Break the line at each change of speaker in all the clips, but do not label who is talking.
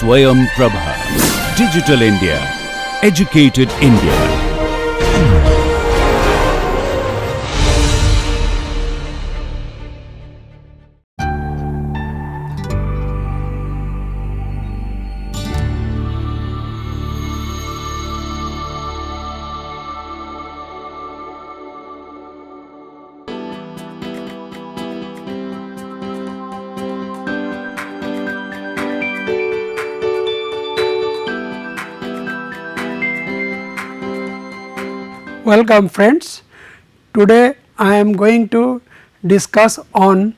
Swayam Prabha. Digital India. Educated India.
Welcome friends. Today I am going to discuss on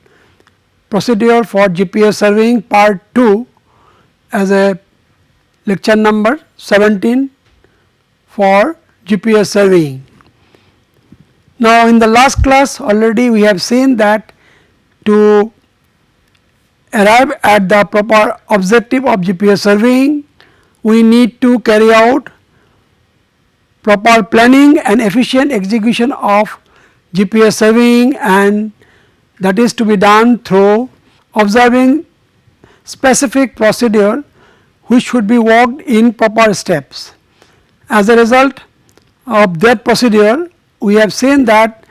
procedure for GPS surveying part 2 as a lecture number 17 for GPS surveying. Now in the last class already we have seen that to arrive at the proper objective of GPS surveying we need to carry out proper planning and efficient execution of GPS surveying, and that is to be done through observing specific procedure which should be worked in proper steps. As a result of that procedure we have seen that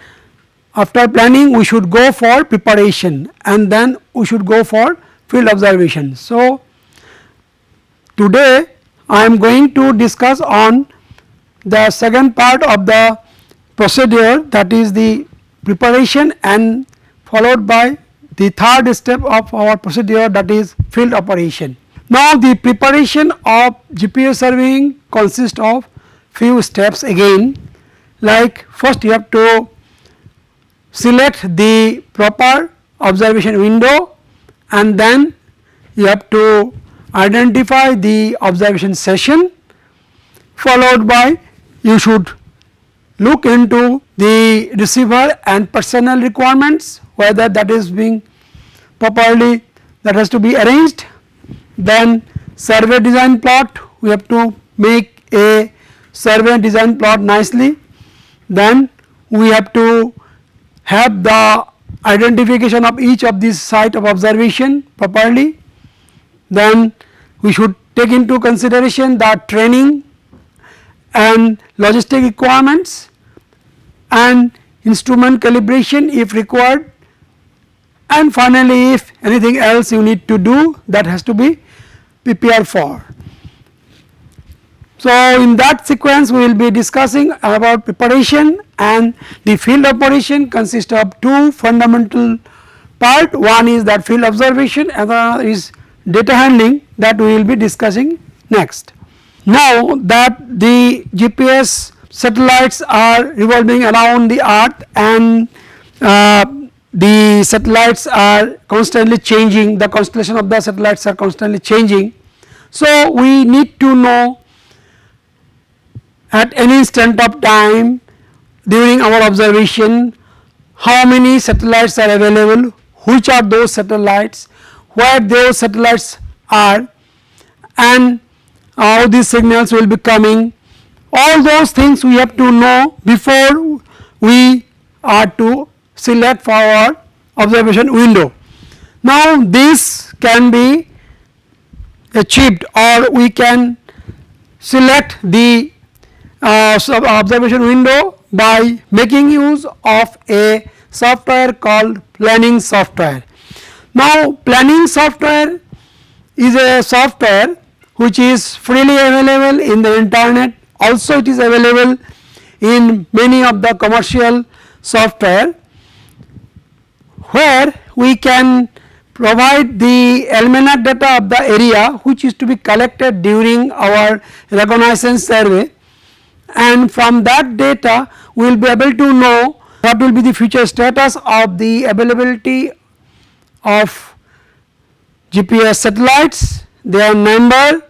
after planning we should go for preparation and then we should go for field observation. So today I am going to discuss on the second part of the procedure, that is the preparation, and followed by the third step of our procedure, that is field operation. Now the preparation of GPS surveying consists of few steps again, like first you have to select the proper observation window and then you have to identify the observation session, followed by you should look into the receiver and personnel requirements, whether that is being properly, that has to be arranged. Then survey design plot, we have to make a survey design plot nicely. Then we have to have the identification of each of these site of observation properly. Then we should take into consideration the training and logistic requirements and instrument calibration if required, and finally if anything else you need to do, that has to be prepared for. So in that sequence we will be discussing about preparation, and the field operation consists of two fundamental part. One is that field observation, another is data handling, that we will be discussing next. Now that the GPS satellites are revolving around the earth and the satellites are constantly changing, the constellation of the satellites are constantly changing. So we need to know at any instant of time during our observation how many satellites are available, which are those satellites, where those satellites are, and how these signals will be coming. All those things we have to know before we are to select for our observation window. Now this can be achieved, or we can select the observation window by making use of a software called planning software. Now planning software is a software which is freely available in the internet. Also it is available in many of the commercial software, where we can provide the almanac data of the area which is to be collected during our reconnaissance survey, and from that data we will be able to know what will be the future status of the availability of GPS satellites, their number,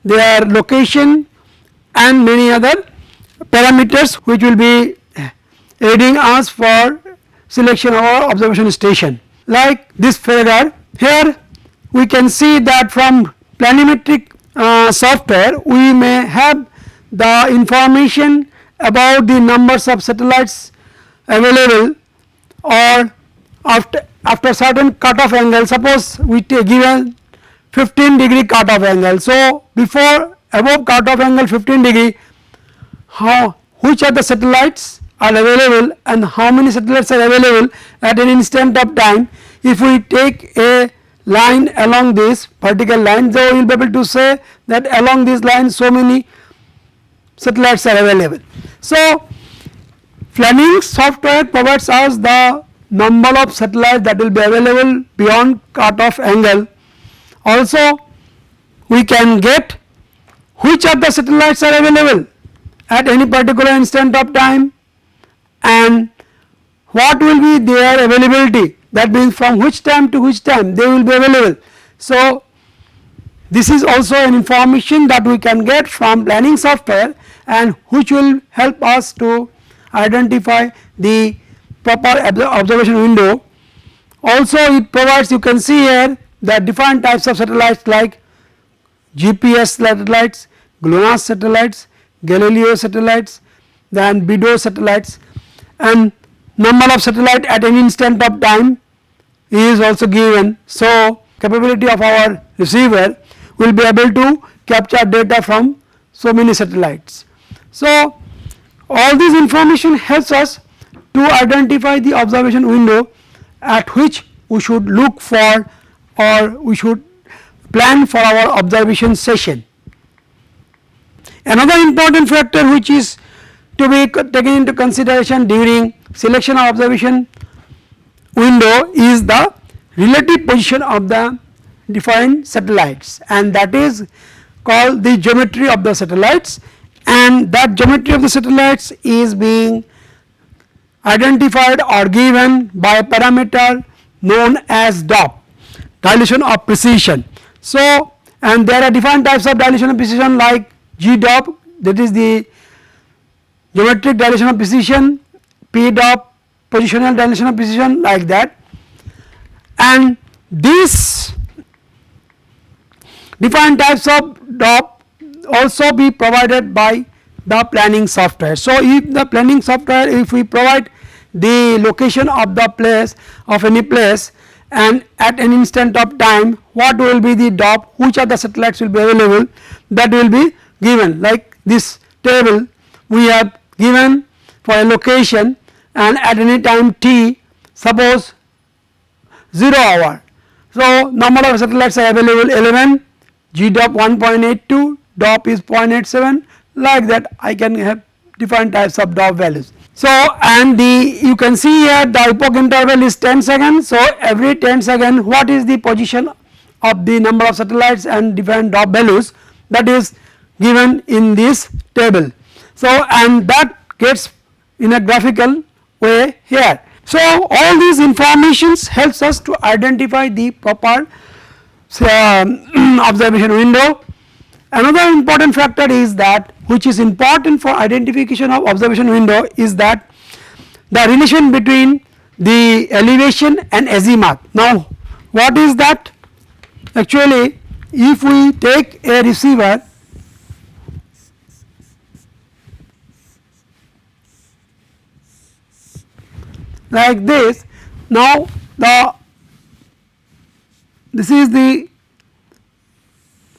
their location, and many other parameters which will be aiding us for selection of our observation station. Like this figure here, we can see that from planimetric software we may have the information about the numbers of satellites available, or after certain cutoff angle. Suppose we give a 15 degree cutoff angle. So, before above cutoff angle 15 degree, which are the satellites are available and how many satellites are available at an instant of time. If we take a line along this vertical line, so we will be able to say that along this line so many satellites are available. So, planning software provides us the number of satellites that will be available beyond cutoff angle. Also, we can get which of the satellites are available at any particular instant of time and what will be their availability, that means from which time to which time they will be available. So, this is also an information that we can get from planning software and which will help us to identify the proper observation window. Also it provides, you can see here, the different types of satellites like GPS satellites, GLONASS satellites, Galileo satellites, then BDO satellites, and number of satellite at any instant of time is also given. So, capability of our receiver will be able to capture data from so many satellites. So, all this information helps us to identify the observation window at which we should look for or we should plan for our observation session. Another important factor which is to be taken into consideration during selection of observation window is the relative position of the different satellites, and that is called the geometry of the satellites, and that geometry of the satellites is being identified or given by a parameter known as DOP, dilution of precision. So, and there are different types of dilution of precision like GDOP, that is the geometric dilution of precision, PDOP, positional dilution of precision, like that, and these different types of DOP also be provided by the planning software. So, if the planning software, if we provide the location of the place of any place and at an instant of time what will be the DOP, which are the satellites will be available, that will be given. Like this table we have given for a location and at any time t, suppose 0 hour. So, number of satellites are available 11, GDOP 1.82, DOP is 0.87, like that I can have different types of DOP values. So, and you can see here the epoch interval is 10 seconds. So, every 10 seconds what is the position of the number of satellites and different DOP values, that is given in this table. So, and that gets in a graphical way here. So, all these informations helps us to identify the proper observation window. Another important factor is that, which is important for identification of observation window, is that the relation between the elevation and azimuth. Now, what is that? Actually, if we take a receiver like this, now this is the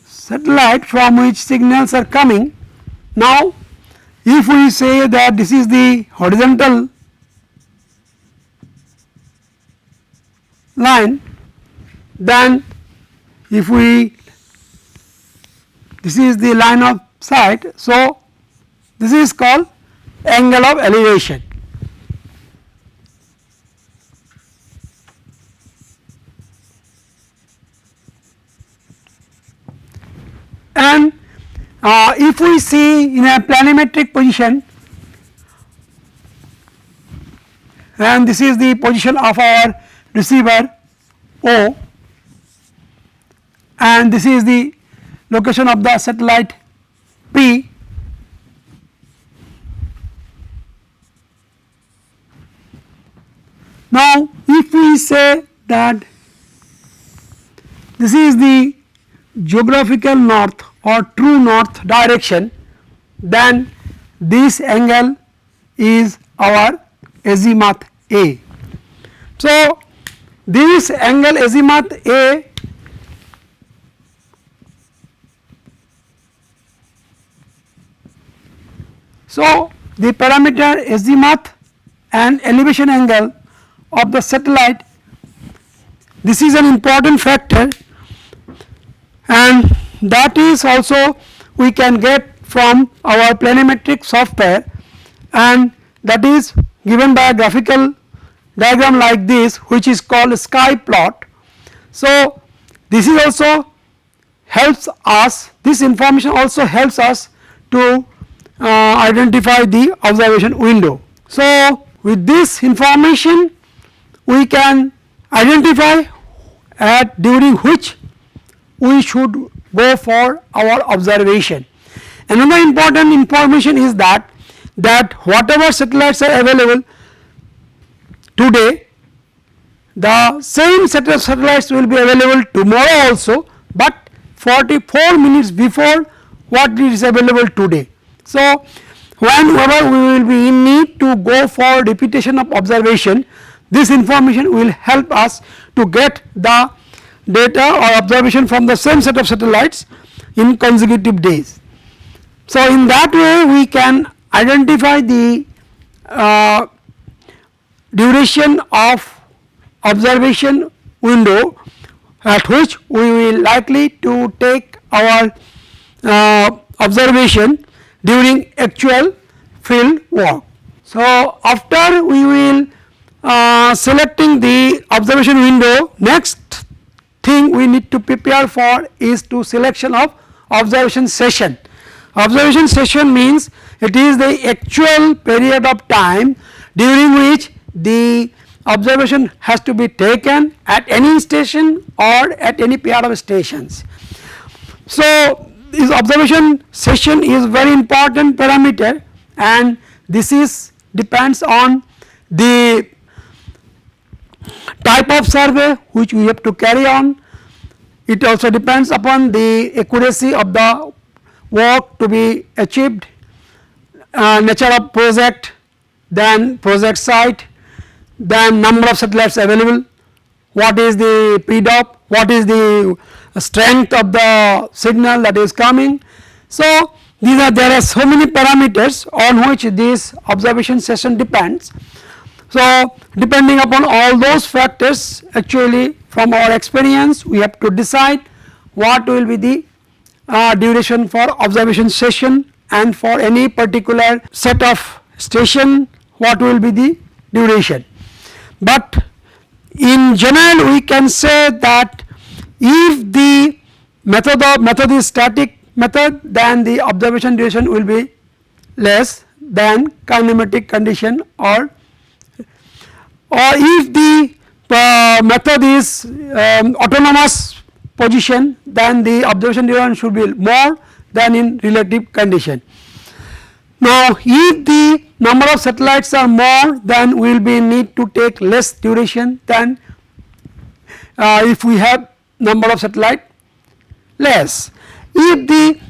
satellite from which signals are coming. Now, if we say that this is the horizontal line, then if we, this is the line of sight, so this is called angle of elevation. And if we see in a planimetric position, and this is the position of our receiver O, and this is the location of the satellite P, now if we say that this is the geographical north or true north direction, then this angle is our azimuth A. So, this angle azimuth A So, the parameter azimuth and elevation angle of the satellite, this is an important factor, and that is also we can get from our planimetric software, and that is given by a graphical diagram like this, which is called sky plot. So, this is also helps us, this information also helps us to identify the observation window. So, with this information we can identify at during which we should go for our observation. Another important information is that whatever satellites are available today, the same set of satellites will be available tomorrow also, but 44 minutes before what is available today. So, whenever we will be in need to go for repetition of observation, this information will help us to get the data or observation from the same set of satellites in consecutive days. So, in that way we can identify the duration of observation window at which we will likely to take our observation during actual field work. So, after we will selecting the observation window, next thing we need to prepare for is to selection of observation session. Observation session means it is the actual period of time during which the observation has to be taken at any station or at any pair of stations. So, this observation session is very important parameter, and this is depends on the type of survey which we have to carry on. It also depends upon the accuracy of the work to be achieved, nature of project, then project site, then number of satellites available, what is the PDOP, what is the strength of the signal that is coming. So, there are so many parameters on which this observation session depends. So, depending upon all those factors, actually from our experience we have to decide what will be the duration for observation session, and for any particular set of station what will be the duration. But in general we can say that if the method is static method, then the observation duration will be less than kinematic condition, or if the method is autonomous position, then the observation duration should be more than in relative condition. Now, if the number of satellites are more, then we will be need to take less duration than if we have number of satellite less. If the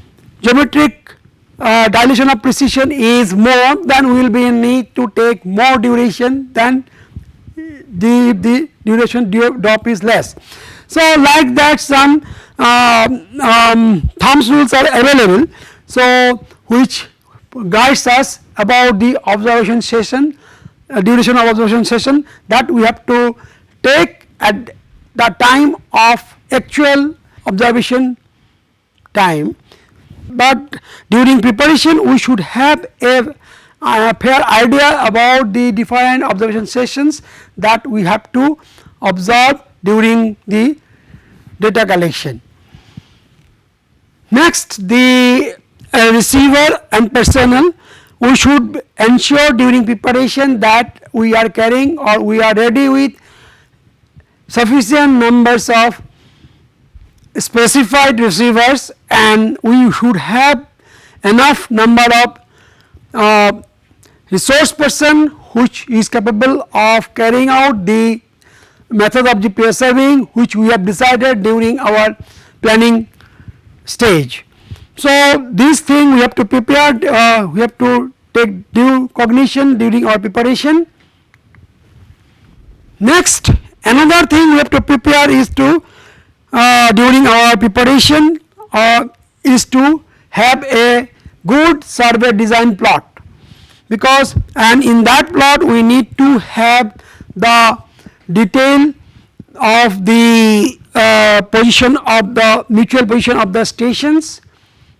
geometric dilation of precision is more, then we will be in need to take more duration than the duration drop is less. So, like that some thumbs rules are available, so which guides us about the observation session, duration of observation session, that we have to take at the time of actual observation time. But during preparation we should have a fair idea about the different observation sessions that we have to observe during the data collection. Next, the receiver and personnel, we should ensure during preparation that we are carrying or we are ready with sufficient numbers of specified receivers, and we should have enough number of resource person which is capable of carrying out the method of GPS surveying which we have decided during our planning stage. So, this thing we have to prepare, we have to take due cognition during our preparation. Next, another thing we have to prepare is to during our preparation is to have a good survey design plot. because, and in that plot we need to have the detail of the position of the mutual position of the stations.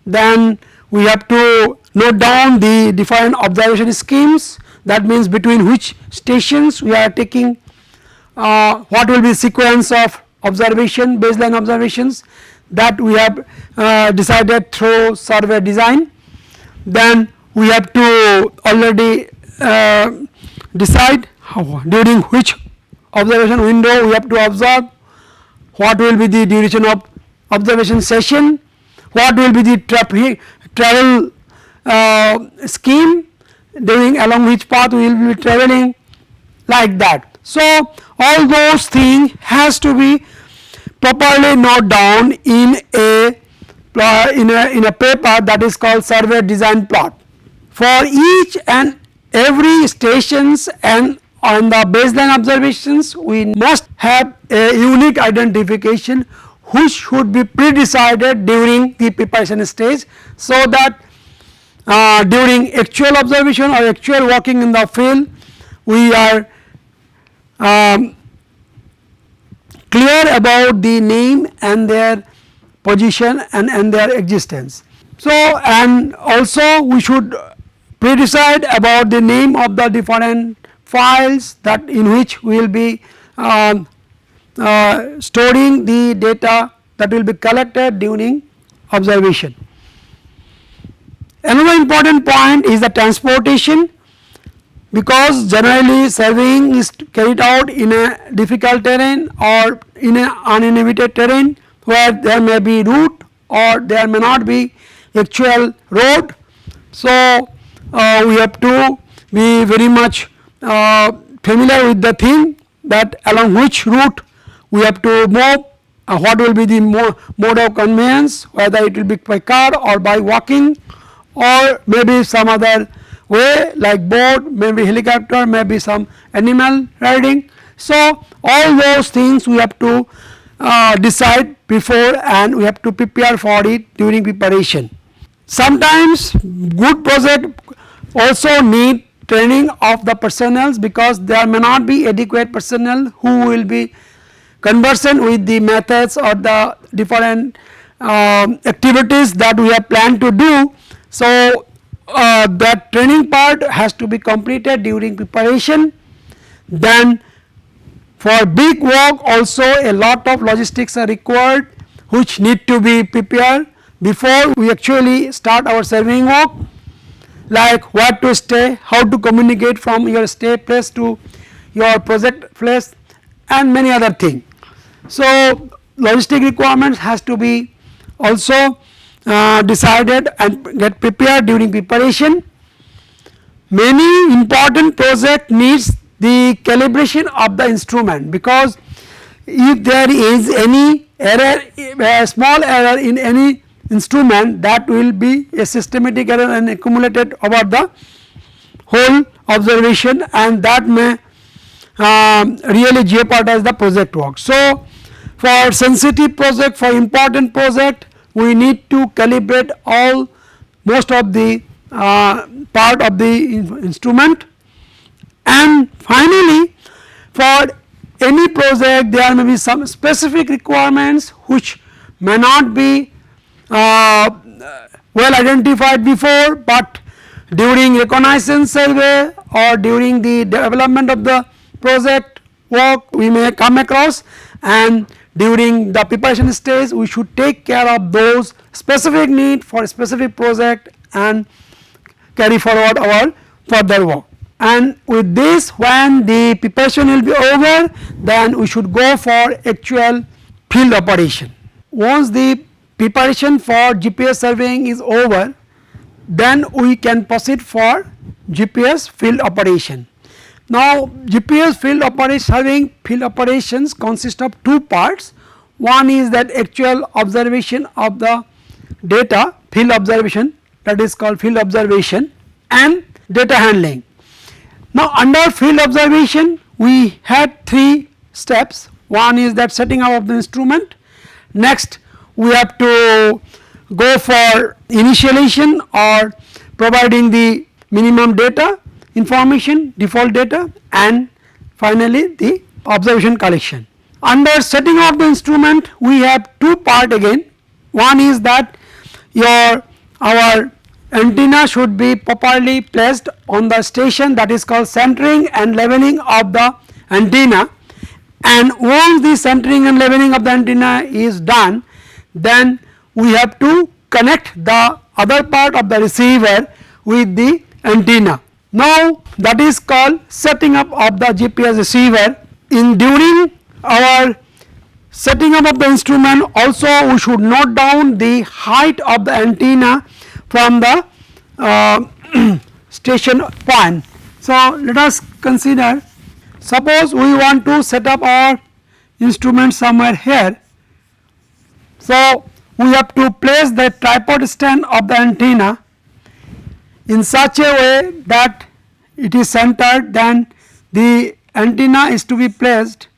Then we have to note down the different observation schemes, that means between which stations we are taking, what will be sequence of observation, baseline observations, that we have decided through survey design. Then we have to already decide during which observation window we have to observe, what will be the duration of observation session, what will be the travel scheme, during along which path we will be traveling, like that. So all those things has to be properly noted down in a paper that is called survey design plot. For each and every stations and on the baseline observations, we must have a unique identification which should be pre-decided during the preparation stage, so that during actual observation or actual walking in the field we are clear about the name and their position and their existence. So, and also we should pre-decide about the name of the different files that in which we will be storing the data that will be collected during observation. Another important point is the transportation, because generally surveying is carried out in a difficult terrain or in an uninhabited terrain where there may be route or there may not be actual road. So we have to be very much familiar with the thing that along which route we have to move, what will be the mode of conveyance, whether it will be by car or by walking or maybe some other way like boat, maybe helicopter, maybe some animal riding. So all those things we have to decide before, and we have to prepare for it during preparation. Sometimes good project also need training of the personnel, because there may not be adequate personnel who will be conversant with the methods or the different activities that we have planned to do. So that training part has to be completed during preparation. Then for big work also a lot of logistics are required which need to be prepared before we actually start our surveying work, like where to stay, how to communicate from your stay place to your project place, and many other things. So logistic requirements has to be also decided and get prepared during preparation. Many important project needs the calibration of the instrument, because if there is any error, a small error in any instrument, that will be a systematic error and accumulated over the whole observation, and that may really jeopardize the project work. So for sensitive project, for important project, we need to calibrate all most of the part of the instrument. And finally, for any project there may be some specific requirements which may not be well identified before, but during reconnaissance survey or during the development of the project work we may come across, and during the preparation stage we should take care of those specific need for a specific project and carry forward our further work. And with this, when the preparation will be over, then we should go for actual field operation. Once the preparation for GPS surveying is over, then we can proceed for GPS field operation. Now GPS field operation, surveying field operations consist of two parts. One is that actual observation of the data, field observation, that is called field observation, and data handling. Now under field observation we had three steps. One is that setting up of the instrument. Next we have to go for initialization or providing the minimum data information, default data, and finally the observation collection. Under setting of the instrument we have two part again. One is that our antenna should be properly placed on the station, that is called centering and leveling of the antenna, and once the centering and leveling of the antenna is done, then we have to connect the other part of the receiver with the antenna. Now that is called setting up of the GPS receiver. During our setting up of the instrument also we should note down the height of the antenna from the station point. So let us consider, suppose we want to set up our instrument somewhere here. So we have to place the tripod stand of the antenna in such a way that it is centered, then the antenna is to be placed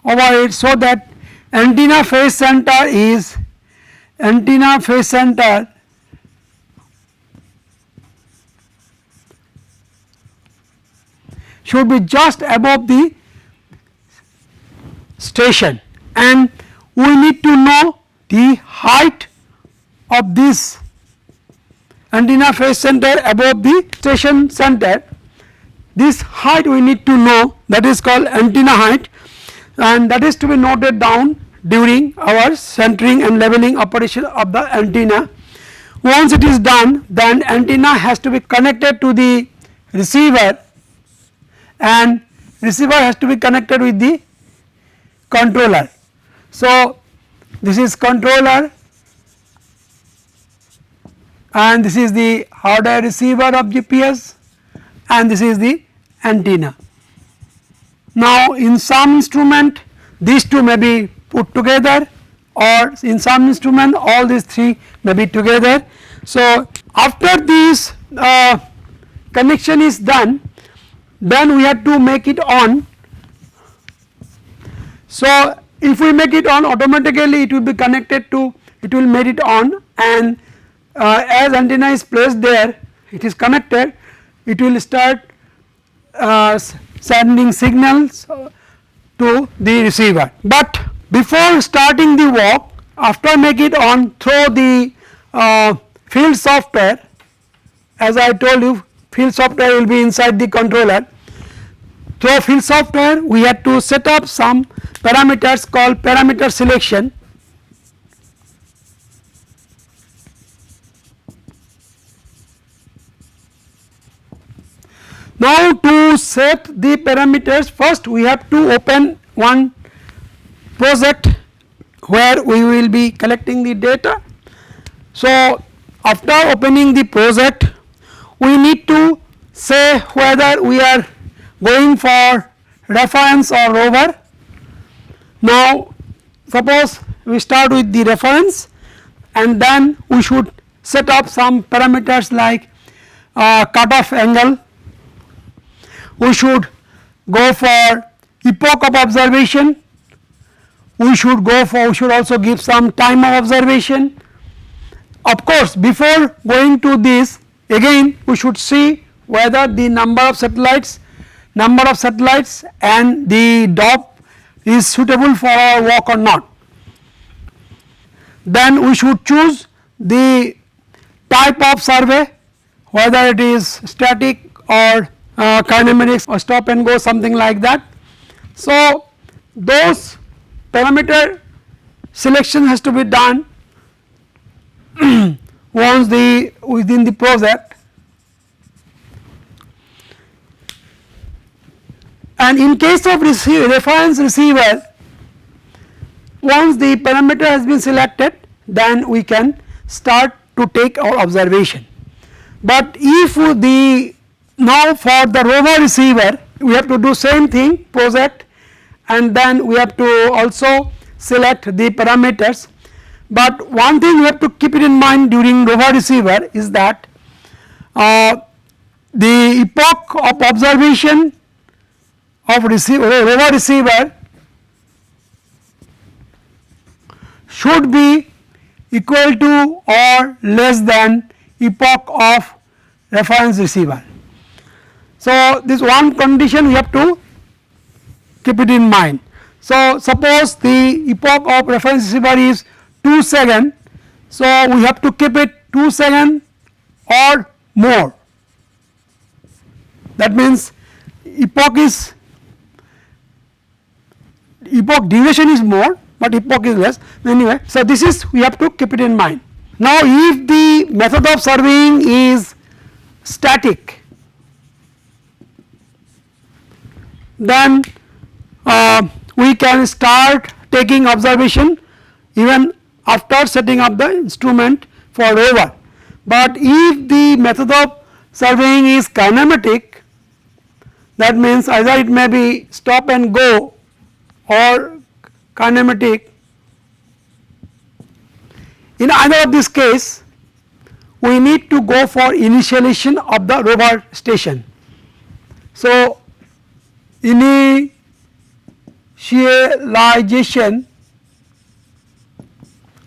over it, so that antenna phase center should be just above the station, and we need to know the height of this antenna phase center above the station center. This height we need to know, that is called antenna height, and that is to be noted down during our centering and leveling operation of the antenna. Once it is done, then antenna has to be connected to the receiver, and receiver has to be connected with the controller. So this is controller and this is the hardware receiver of GPS and this is the antenna. Now in some instrument these two may be put together, or in some instrument all these three may be together. So after this connection is done, then we have to make it on. So if we make it on, automatically it will be connected to, it will make it on, and as antenna is placed there, it is connected, it will start sending signals to the receiver. But before starting the work, after make it on through the field software, as I told you, field software will be inside the controller. Through field software we had to set up some parameters called parameter selection. Now to set the parameters, first we have to open one project where we will be collecting the data. So after opening the project, we need to say whether we are going for reference or rover. Now suppose we start with the reference, and then we should set up some parameters like cutoff angle. We should go for epoch of observation. We should also give some time of observation. Of course, before going to this, again we should see whether the number of satellites and the DOP is suitable for our work or not. Then we should choose the type of survey, whether it is static or kinematics or stop and go, something like that. So those parameter selection has to be done once within the project. And in case of reference receiver, once the parameter has been selected, then we can start to take our observation. But if now for the rover receiver, we have to do same thing, project, and then we have to also select the parameters. But one thing we have to keep it in mind during rover receiver is that the epoch of observation of rover receiver should be equal to or less than epoch of reference receiver. So, this one condition we have to keep it in mind. So, suppose the epoch of reference receiver is 2 seconds, so we have to keep it 2 seconds or more. That means epoch duration is more, but epoch is less. Anyway, so this is we have to keep it in mind. Now, if the method of surveying is static, then we can start taking observation even after setting up the instrument for rover. But if the method of surveying is kinematic, that means either it may be stop and go or kinematic. In either of this case, we need to go for initialization of the rover station. So, initialization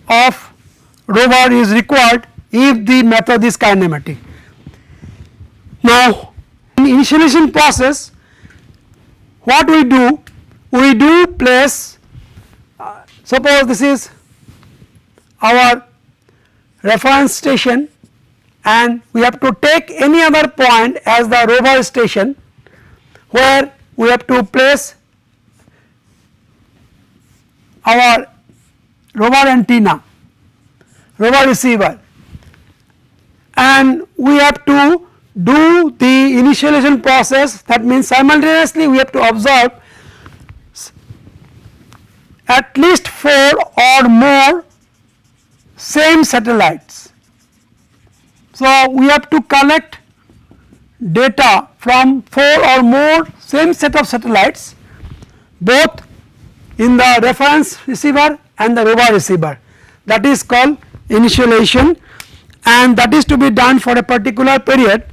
of rover is required if the method is kinematic. Now, in initialization process, what we do place, suppose this is our reference station and we have to take any other point as the rover station, where we have to place our rover antenna, rover receiver, and we have to do the initialization process. That means simultaneously we have to observe at least 4 or more same satellites. So, we have to collect data from 4 or more same set of satellites, both in the reference receiver and the rover receiver. That is called initialization, and that is to be done for a particular period.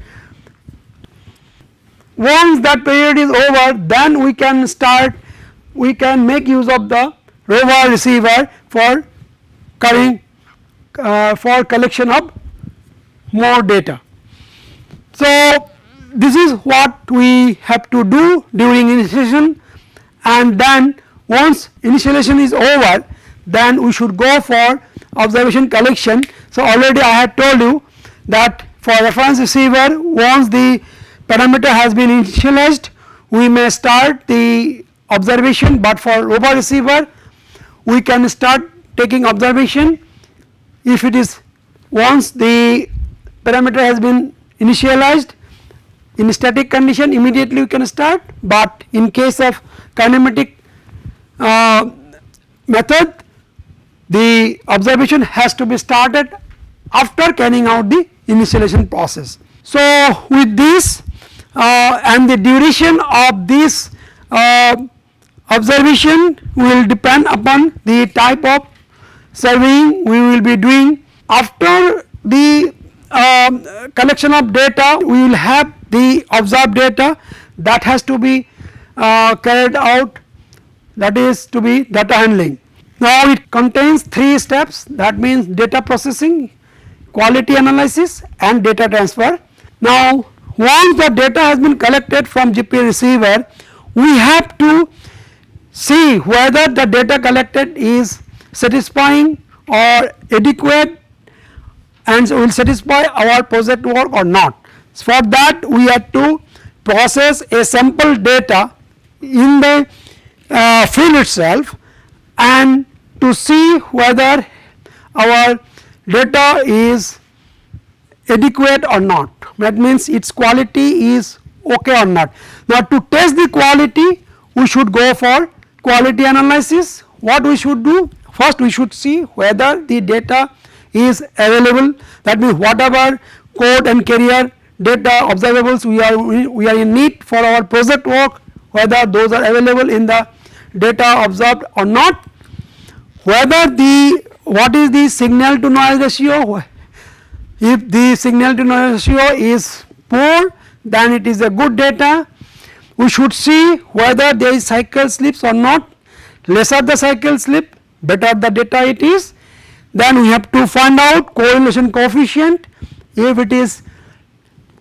Once that period is over, then we can make use of the rover receiver for collection of more data. So, this is what we have to do during initialization, and then once initialization is over, then we should go for observation collection. So, already I had told you that for reference receiver, once the parameter has been initialized, we may start the observation, but for rover receiver we can start taking observation if it is once the parameter has been initialized. In static condition immediately we can start, but in case of kinematic method, the observation has to be started after carrying out the initialization process. So, with this and the duration of this observation will depend upon the type of surveying we will be doing. After the collection of data, we will have the observed data that has to be carried out, that is to be data handling. Now, it contains 3 steps, that means data processing, quality analysis and data transfer. Now, once the data has been collected from GPS receiver, we have to see whether the data collected is satisfying or adequate and will satisfy our project work or not. For that we have to process a sample data in the field itself and to see whether our data is adequate or not, that means its quality is okay or not. Now, to test the quality we should go for quality analysis. What we should do? First we should see whether the data is available, that means whatever code and carrier data observables we are in need for our project work, whether those are available in the data observed or not, whether what is the signal to noise ratio. If the signal to noise ratio is poor, then it is a good data. We should see whether there is cycle slips or not. Lesser the cycle slip, better the data it is. Then we have to find out correlation coefficient. if it is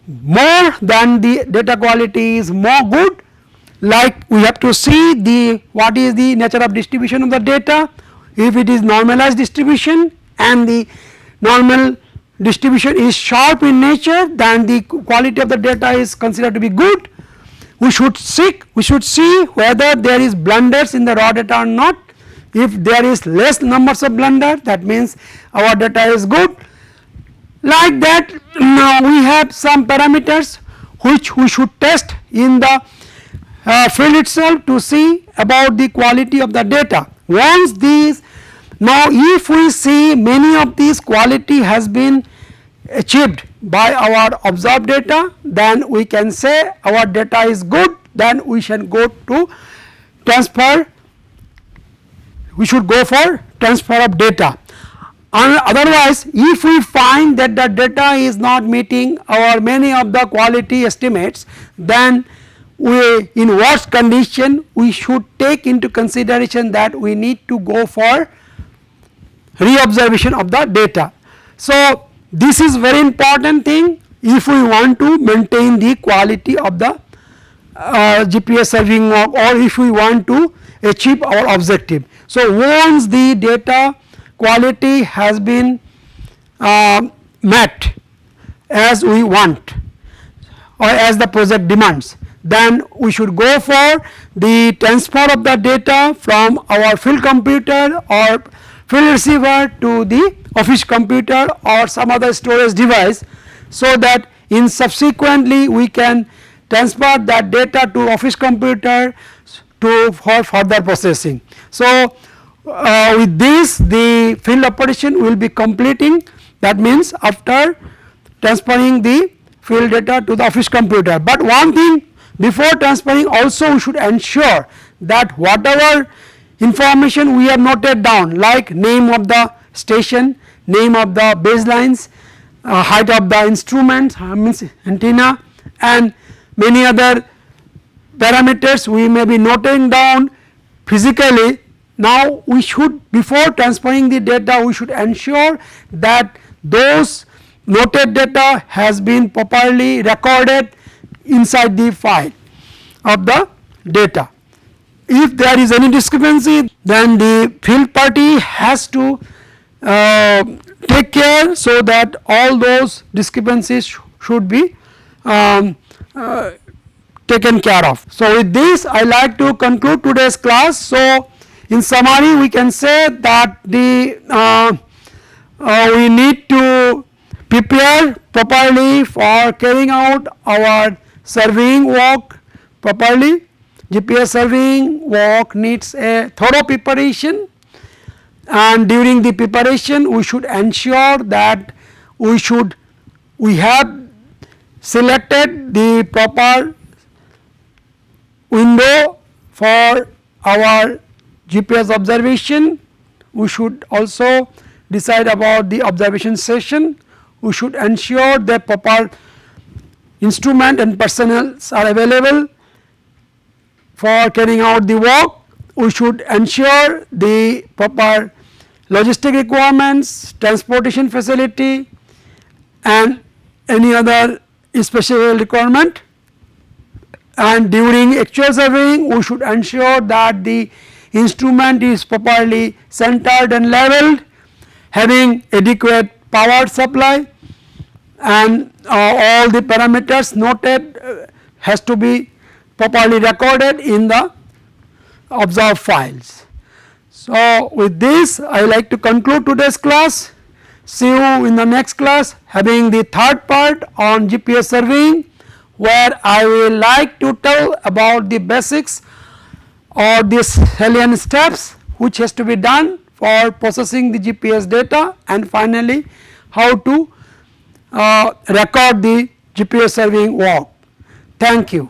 more than the data quality is more good, like we have to see the what is the nature of distribution of the data. If it is normalized distribution and the normal distribution is sharp in nature, then the quality of the data is considered to be good. We should see whether there is blunders in the raw data or not. If there is less numbers of blunder, that means our data is good. Like that, now we have some parameters which we should test in the field itself to see about the quality of the data. Once these, now if we see many of these quality has been achieved by our observed data, then we can say our data is good, then we shall go to transfer, we should go for transfer of data. Otherwise, if we find that the data is not meeting our many of the quality estimates, then we, in worst condition, we should take into consideration that we need to go for re-observation of the data. So this is very important thing if we want to maintain the quality of the GPS surveying work, or if we want to achieve our objective. So once the data quality has been met as we want or as the project demands, then we should go for the transfer of the data from our field computer or field receiver to the office computer or some other storage device, so that in subsequently we can transfer that data to office computer for further processing. So with this the field operation will be completing, that means after transferring the field data to the office computer. But one thing, before transferring also we should ensure that whatever information we have noted down, like name of the station, name of the baselines, height of the instruments, means antenna, and many other parameters we may be noting down physically. Now we should, before transferring the data, we should ensure that those noted data has been properly recorded inside the file of the data. If there is any discrepancy, then the field party has to take care so that all those discrepancies should be taken care of. So with this I like to conclude today's class. So in summary, we can say that the we need to prepare properly for carrying out our surveying work properly. GPS surveying work needs a thorough preparation, and during the preparation we should ensure that we have selected the proper window for our GPS observation. We should also decide about the observation session. We should ensure that proper instrument and personnel are available for carrying out the work. We should ensure the proper logistic requirements, transportation facility, and any other special requirement. And during actual surveying we should ensure that the instrument is properly centered and leveled, having adequate power supply, and all the parameters noted has to be properly recorded in the observed files. So with this I like to conclude today's class. See you in the next class, having the third part on GPS surveying, where I will like to tell about the basics or the salient steps which has to be done for processing the GPS data, and finally how to record the GPS surveying work. Thank you.